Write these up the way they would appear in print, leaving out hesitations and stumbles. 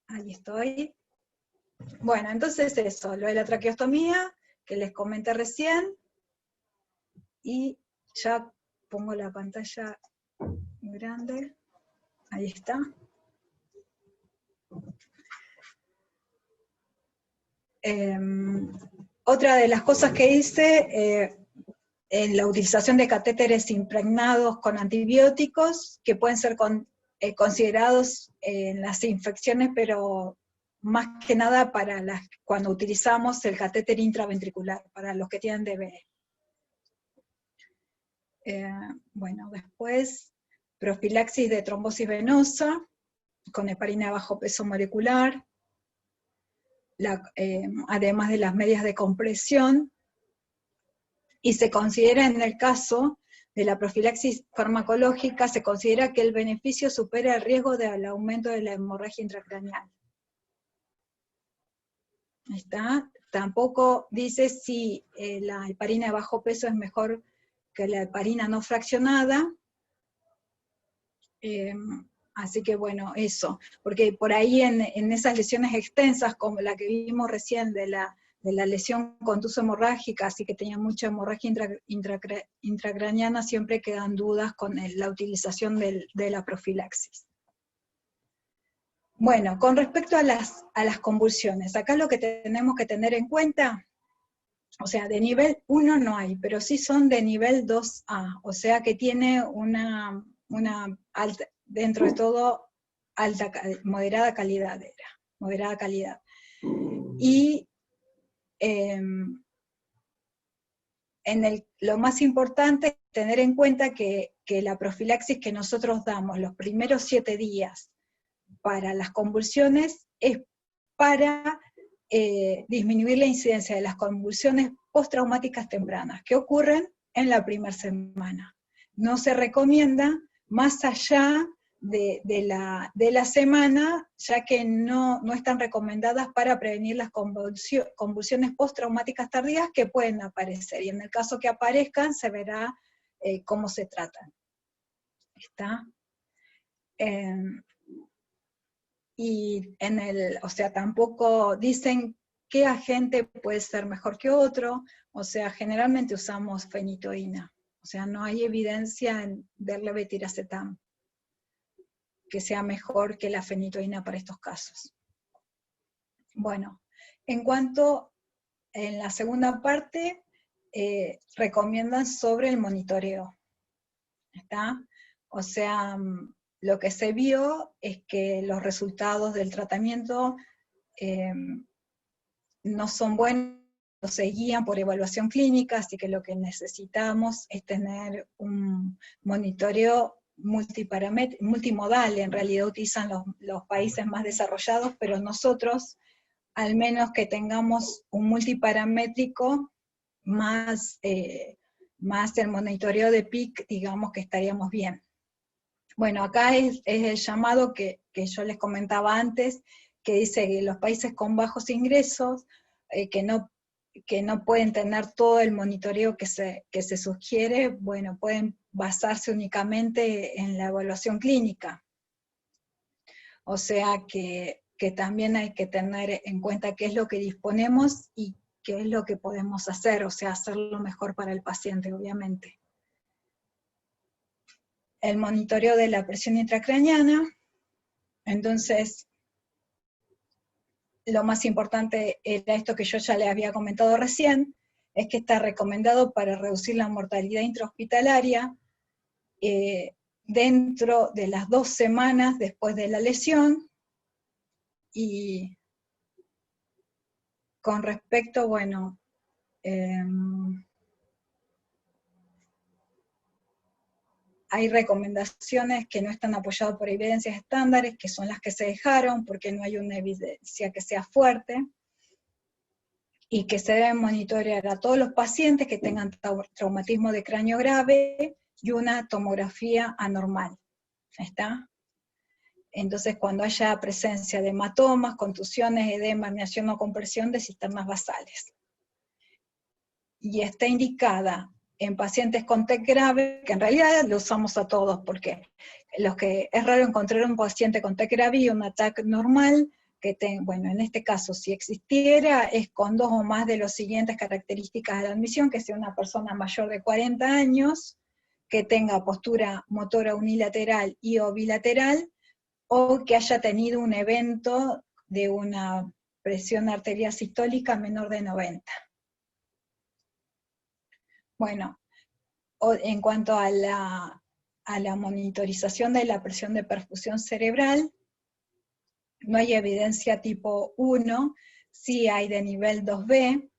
Ahí estoy. Bueno, entonces eso, lo de la traqueostomía, que les comenté recién, y ya pongo la pantalla grande. Ahí está. Otra de las cosas que hice, en la utilización de catéteres impregnados con antibióticos, que pueden ser considerados en las infecciones, pero más que nada para cuando utilizamos el catéter intraventricular, para los que tienen DBE. Bueno, después, profilaxis de trombosis venosa, con heparina de bajo peso molecular, además de las medias de compresión, y se considera en el caso de la profilaxis farmacológica, se considera que el beneficio supera el riesgo del aumento de la hemorragia intracraneal. ¿Está? Tampoco dice si la heparina de bajo peso es mejor que la heparina no fraccionada, así que bueno, eso, porque por ahí en esas lesiones extensas, como la que vimos recién de la lesión contuso hemorrágica, así que tenía mucha hemorragia intracraneana, siempre quedan dudas con la utilización de la profilaxis. Bueno, con respecto a las convulsiones, acá lo que tenemos que tener en cuenta, o sea, de nivel 1 no hay, pero sí son de nivel 2A, o sea que tiene una alta, dentro de todo, moderada calidad moderada calidad. Y lo más importante es tener en cuenta que la profilaxis que nosotros damos los primeros 7 días para las convulsiones es para disminuir la incidencia de las convulsiones postraumáticas tempranas, que ocurren en la primera semana. No se recomienda más allá de la semana, ya que no están recomendadas para prevenir las convulsiones postraumáticas tardías que pueden aparecer, y en el caso que aparezcan se verá cómo se tratan. ¿Está? Y o sea, tampoco dicen qué agente puede ser mejor que otro, o sea, generalmente usamos fenitoína, o sea, no hay evidencia del levetiracetam que sea mejor que la fenitoína para estos casos. Bueno, en cuanto en la segunda parte, recomiendan sobre el monitoreo, ¿está? O sea, lo que se vio es que los resultados del tratamiento no son buenos, se guían por evaluación clínica, así que lo que necesitamos es tener un monitoreo multimodal. En realidad utilizan los países más desarrollados, pero nosotros, al menos que tengamos un multiparamétrico, más el monitoreo de PIC, digamos que estaríamos bien. Bueno, acá es el llamado que yo les comentaba antes, que dice que los países con bajos ingresos, que no pueden tener todo el monitoreo que se sugiere, bueno, pueden basarse únicamente en la evaluación clínica. O sea que también hay que tener en cuenta qué es lo que disponemos y qué es lo que podemos hacer, o sea, hacerlo mejor para el paciente, obviamente. El monitoreo de la presión intracraneana, entonces, lo más importante era esto que yo ya le había comentado recién, es que está recomendado para reducir la mortalidad intrahospitalaria dentro de las 2 semanas después de la lesión, y con respecto, bueno, hay recomendaciones que no están apoyadas por evidencias estándares, que son las que se dejaron, porque no hay una evidencia que sea fuerte, y que se deben monitorear a todos los pacientes que tengan traumatismo de cráneo grave y una tomografía anormal. ¿Está? Entonces, cuando haya presencia de hematomas, contusiones, edema, herniación o compresión de cisternas basales. Y está indicada en pacientes con TEC grave, que en realidad lo usamos a todos, porque es raro encontrar un paciente con TEC grave y un TAC normal, bueno, en este caso, si existiera, es con 2 o más de las siguientes características de la admisión, que sea una persona mayor de 40 años, que tenga postura motora unilateral y o bilateral, o que haya tenido un evento de una presión arterial sistólica menor de 90. Bueno, en cuanto a la monitorización de la presión de perfusión cerebral, no hay evidencia tipo 1, sí hay de nivel 2B,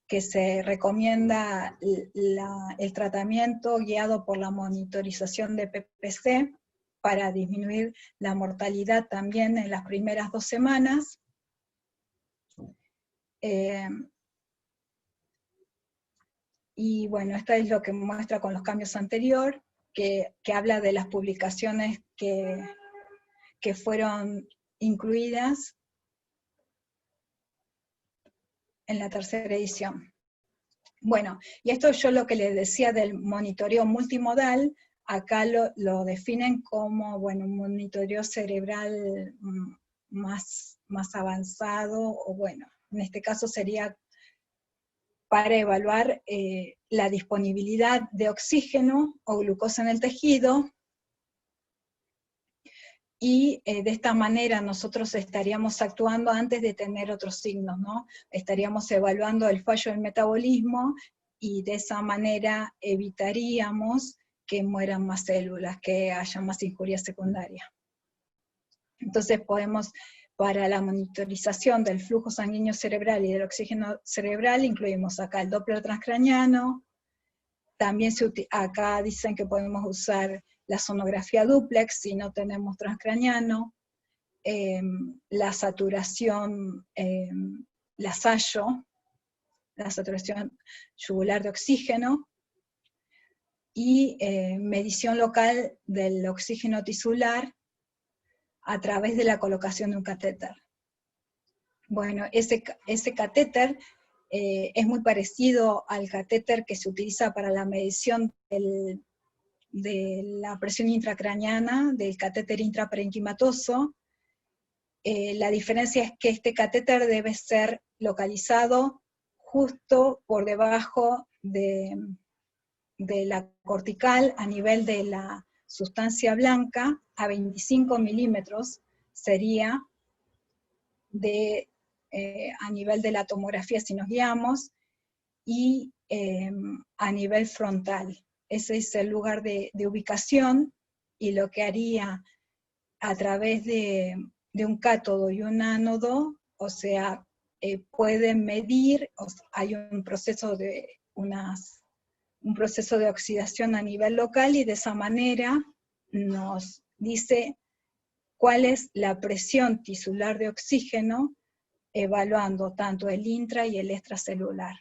que se recomienda el tratamiento guiado por la monitorización de PPC para disminuir la mortalidad también en las primeras 2 semanas. Y bueno, esto es lo que muestra con los cambios anteriores, que habla de las publicaciones que fueron incluidas en la tercera edición. Bueno, y esto yo lo que les decía del monitoreo multimodal, acá lo definen como, bueno, un monitoreo cerebral más avanzado, o bueno, en este caso sería para evaluar la disponibilidad de oxígeno o glucosa en el tejido, y de esta manera nosotros estaríamos actuando antes de tener otros signos, ¿no? Estaríamos evaluando el fallo del metabolismo, y de esa manera evitaríamos que mueran más células, que haya más injuria secundaria. Entonces podemos, para la monitorización del flujo sanguíneo cerebral y del oxígeno cerebral, incluimos acá el Doppler transcraniano, también acá dicen que podemos usar la sonografía dúplex si no tenemos transcraniano, la saturación, la SAYO, la saturación yugular de oxígeno, y medición local del oxígeno tisular a través de la colocación de un catéter. Bueno, ese catéter es muy parecido al catéter que se utiliza para la medición de la presión intracraniana, del catéter intraparenquimatoso. La diferencia es que este catéter debe ser localizado justo por debajo de la cortical, a nivel de la sustancia blanca, a 25 milímetros sería a nivel de la tomografía si nos guiamos, y a nivel frontal. Ese es el lugar de ubicación, y lo que haría a través de un cátodo y un ánodo, o sea, pueden medir, hay un proceso de oxidación a nivel local, y de esa manera nos dice cuál es la presión tisular de oxígeno, evaluando tanto el intra y el extracelular.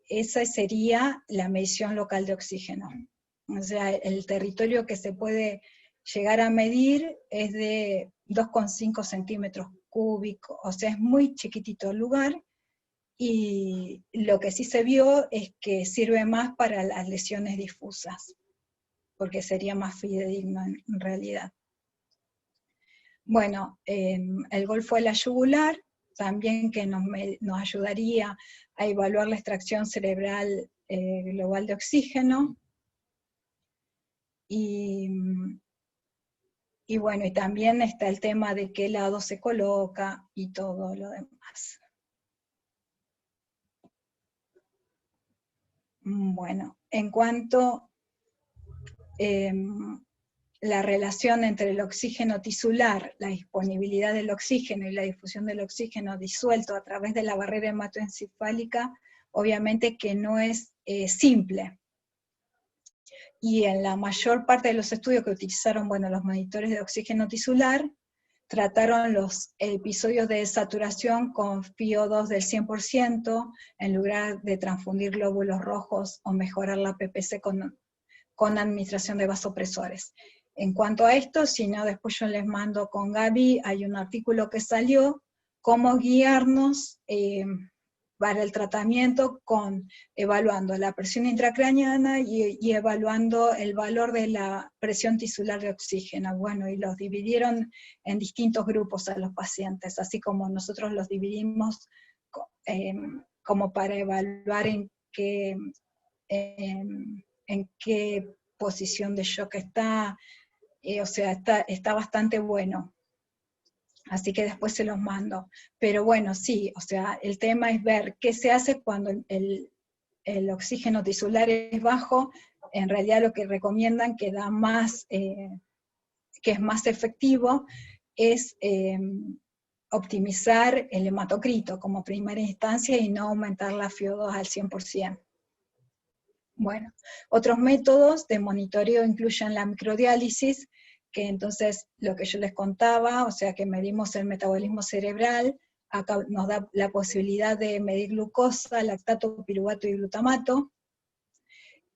Esa sería la medición local de oxígeno. O sea, el territorio que se puede llegar a medir es de 2,5 centímetros cúbicos, o sea, es muy chiquitito el lugar, y lo que sí se vio es que sirve más para las lesiones difusas, porque sería más fidedigno en realidad. Bueno, el golfo de la yugular, también que nos ayudaría a evaluar la extracción cerebral global de oxígeno, y bueno, y también está el tema de qué lado se coloca y todo lo demás. Bueno, en cuanto la relación entre el oxígeno tisular, la disponibilidad del oxígeno y la difusión del oxígeno disuelto a través de la barrera hematoencefálica, obviamente que no es simple. Y en la mayor parte de los estudios que utilizaron, bueno, los monitores de oxígeno tisular, trataron los episodios de saturación con FiO2 del 100%, en lugar de transfundir glóbulos rojos o mejorar la PPC con administración de vasopresores. En cuanto a esto, si no, después yo les mando con Gaby, hay un artículo que salió, cómo guiarnos para el tratamiento evaluando la presión intracraneana y evaluando el valor de la presión tisular de oxígeno. Bueno, y los dividieron en distintos grupos a los pacientes, así como nosotros los dividimos como para evaluar en qué posición de shock está, o sea, está bastante bueno. Así que después se los mando. Pero bueno, sí, o sea, el tema es ver qué se hace cuando el oxígeno tisular es bajo. En realidad lo que recomiendan que da más, que es más efectivo, es optimizar el hematocrito como primera instancia y no aumentar la FiO2 al 100%. Bueno, otros métodos de monitoreo incluyen la microdiálisis, que entonces lo que yo les contaba, o sea que medimos el metabolismo cerebral, acá nos da la posibilidad de medir glucosa, lactato, piruvato y glutamato,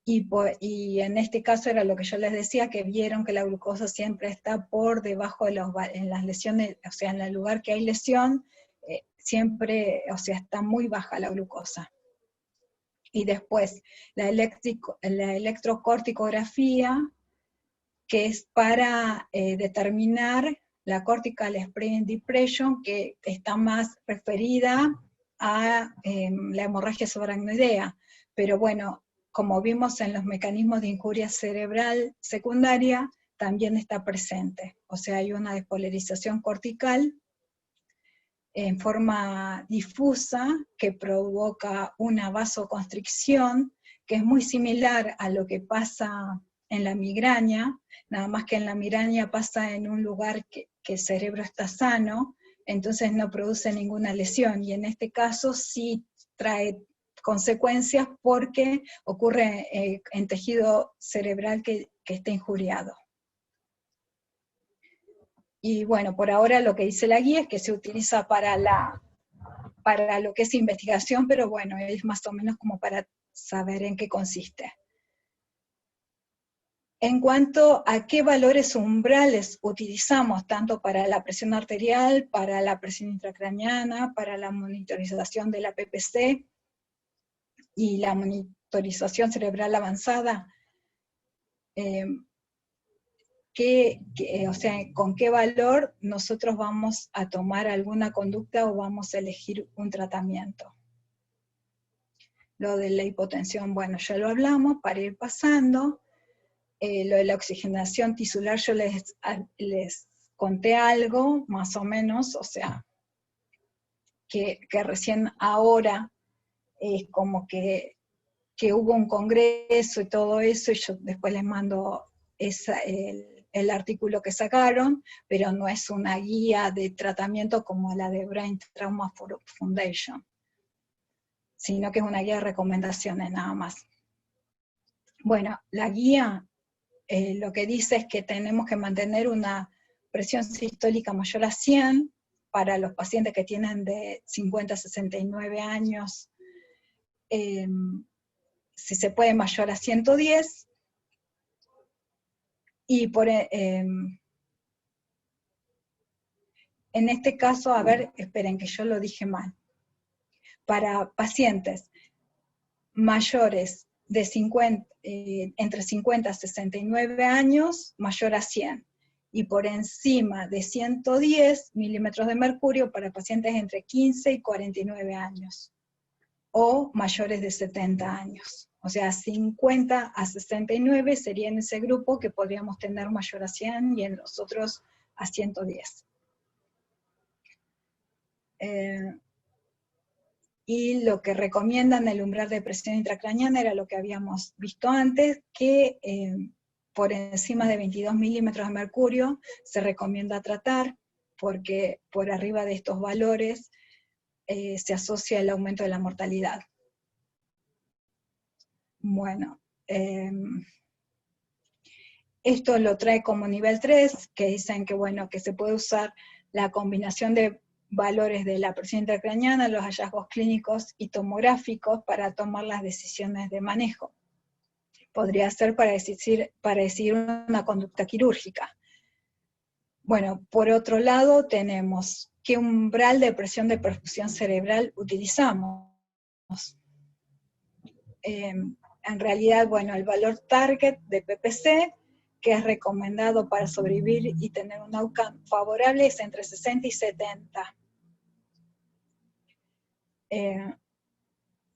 y en este caso era lo que yo les decía, que vieron que la glucosa siempre está por debajo en las lesiones, o sea, en el lugar que hay lesión, siempre, o sea, está muy baja la glucosa. Y después la electrocorticografía, que es para determinar la cortical spreading depression, que está más referida a la hemorragia subaracnoidea. Pero bueno, como vimos en los mecanismos de injuria cerebral secundaria, también está presente. O sea, hay una despolarización cortical en forma difusa que provoca una vasoconstricción, que es muy similar a lo que pasa en la migraña, nada más que en la migraña pasa en un lugar que el cerebro está sano, entonces no produce ninguna lesión, y en este caso sí trae consecuencias porque ocurre en tejido cerebral que está injuriado. Y bueno, por ahora lo que dice la guía es que se utiliza para lo que es investigación, pero bueno, es más o menos como para saber en qué consiste. En cuanto a qué valores umbrales utilizamos, tanto para la presión arterial, para la presión intracraneana, para la monitorización de la PPC y la monitorización cerebral avanzada, o sea, con qué valor nosotros vamos a tomar alguna conducta o vamos a elegir un tratamiento. Lo de la hipotensión, bueno, ya lo hablamos, para ir pasando. Lo de la oxigenación tisular yo les conté algo, más o menos, o sea, que recién ahora es como que hubo un congreso y todo eso, y yo después les mando el artículo que sacaron, pero no es una guía de tratamiento como la de Brain Trauma Foundation, sino que es una guía de recomendaciones nada más. Bueno, la guía lo que dice es que tenemos que mantener una presión sistólica mayor a 100 para los pacientes que tienen de 50 a 69 años, si se puede mayor a 110, y en este caso, a ver, esperen que yo lo dije mal, para pacientes mayores de entre 50 a 69 años, mayor a 100, y por encima de 110 milímetros de mercurio para pacientes entre 15 y 49 años, o mayores de 70 años. O sea, 50 a 69 sería en ese grupo que podríamos tener mayor a 100 y en los otros a 110. Y lo que recomiendan el umbral de presión intracraneana era lo que habíamos visto antes, que por encima de 22 milímetros de mercurio se recomienda tratar, porque por arriba de estos valores se asocia el aumento de la mortalidad. Bueno, esto lo trae como nivel 3, que dicen que, bueno, que se puede usar la combinación de valores de la presión intracraneana, los hallazgos clínicos y tomográficos para tomar las decisiones de manejo. Podría ser para decidir una conducta quirúrgica. Bueno, por otro lado tenemos qué umbral de presión de perfusión cerebral utilizamos. En realidad, bueno, el valor target de PPC, que es recomendado para sobrevivir y tener un outcome favorable, es entre 60 y 70.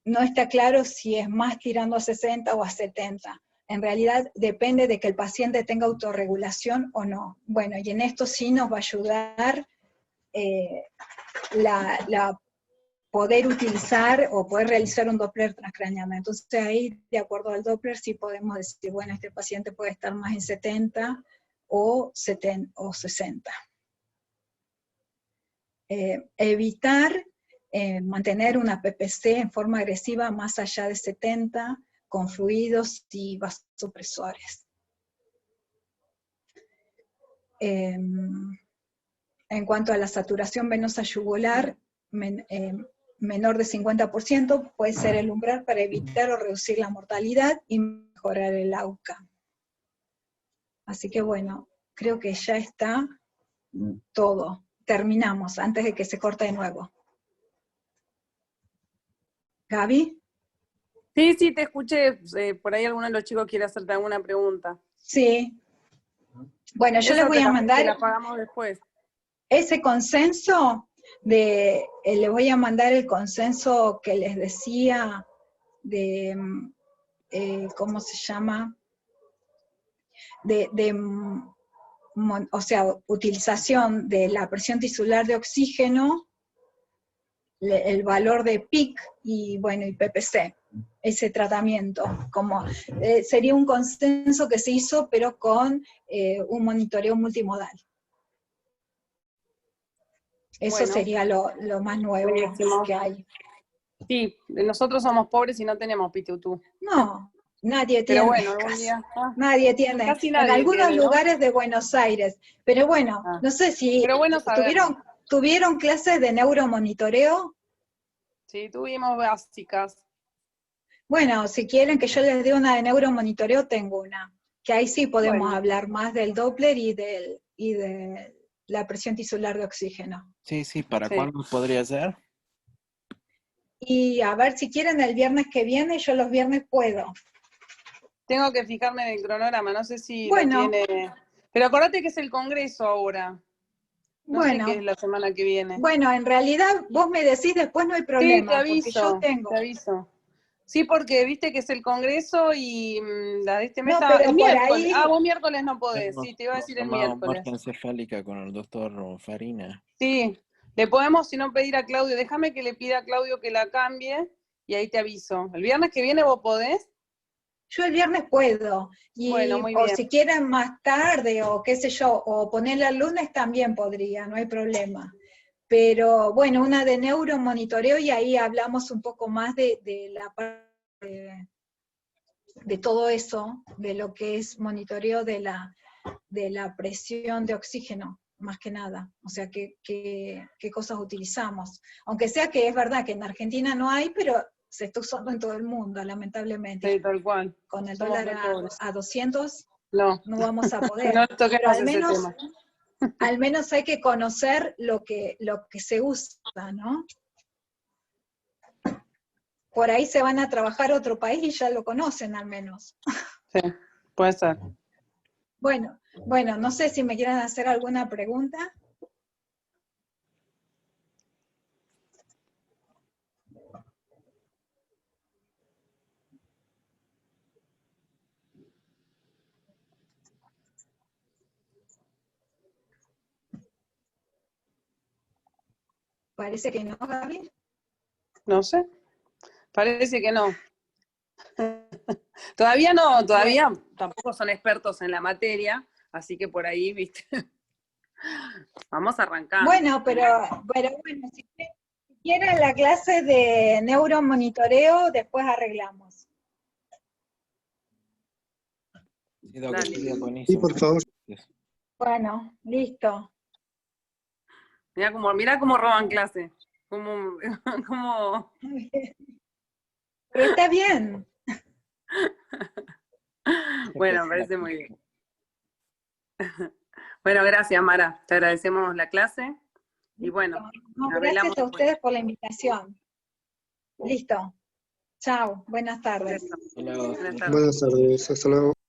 No está claro si es más tirando a 60 o a 70. En realidad depende de que el paciente tenga autorregulación o no. Bueno, y en esto sí nos va a ayudar poder utilizar o poder realizar un Doppler transcraneal. Entonces ahí, de acuerdo al Doppler, sí podemos decir, bueno, este paciente puede estar más en 70 o 60. Evitar mantener una PPC en forma agresiva más allá de 70, con fluidos y vasopresores. En cuanto a la saturación venosa yugular, menor de 50%, puede ser el umbral para evitar o reducir la mortalidad y mejorar el outcome. Así que bueno, creo que ya está todo. Terminamos antes de que se corte de nuevo. ¿Gaby? Sí, sí, te escuché. Por ahí alguno de los chicos quiere hacerte alguna pregunta. Sí. Bueno, yo les voy a Te mandar la pagamos después. ese consenso, les voy a mandar el consenso que les decía de, ¿cómo se llama? O sea, utilización de la presión tisular de oxígeno, el valor de PIC y, bueno, y PPC, ese tratamiento, como sería un consenso que se hizo, pero con un monitoreo multimodal. Eso Bueno, sería lo más nuevo buenísimo. que hay. Sí, nosotros somos pobres y no tenemos PTU2. No, nadie Pero tiene. bueno, algún día. Nadie tiene. Casi En nadie algunos tiene, ¿no? lugares de Buenos Aires. Pero bueno, no sé si Pero bueno saberlo. tuvieron clases de neuromonitoreo. Sí, tuvimos básicas. Bueno, si quieren que yo les dé una de neuromonitoreo, tengo una. Que ahí sí podemos hablar más del Doppler y de la presión tisular de oxígeno. Sí, sí, ¿para cuándo podría ser? Y a ver, si quieren el viernes que viene, yo los viernes puedo. Tengo que fijarme en el cronograma, no sé si Bueno, lo tiene. Pero acordate que es el congreso ahora. No sé qué es la semana que viene. Bueno, en realidad vos me decís después, no hay problema. Sí, te aviso, porque yo tengo. te aviso. Sí, porque viste que es el congreso y la de este mes No, está pero el por miércoles. ahí... vos miércoles no podés, Hemos sí, te iba a decir el tomado miércoles. marca encefálica con el doctor Farina. Sí, le podemos, si no, pedir a Claudio. Déjame que le pida a Claudio que la cambie y ahí te aviso. ¿El viernes que viene vos podés? Yo el viernes puedo, Bueno, muy o bien. si quieren más tarde, o qué sé yo, o ponerla el lunes también podría, no hay problema. Pero bueno, una de neuromonitoreo y ahí hablamos un poco más de la parte de todo eso, de lo que es monitoreo de la presión de oxígeno, más que nada. O sea, qué cosas utilizamos. Aunque sea que es verdad que en Argentina no hay, pero se está usando en todo el mundo, lamentablemente. Sí, tal cual. Con el Somos dólar muy pobres. a 200 no vamos a poder. No Pero toquemos ese tema. al menos hay que conocer lo que se usa, ¿no? Por ahí se van a trabajar a otro país y ya lo conocen al menos. Sí, puede ser. Bueno, no sé si me quieren hacer alguna pregunta. Parece que no, Gaby. No sé. Parece que no. Todavía no, tampoco son expertos en la materia, así que por ahí, viste. Vamos a arrancar. Bueno, pero bueno, si quieren la clase de neuromonitoreo, después arreglamos. Sí, por favor. Bueno, listo. Mirá cómo roban clase. Pero está bien. Bueno, me parece muy bien. Bueno, gracias, Mara. Te agradecemos la clase. Y bueno, gracias a ustedes por la invitación. Listo. Chao, buenas tardes. Hasta luego. Buenas tardes. Buenas tardes, hasta luego.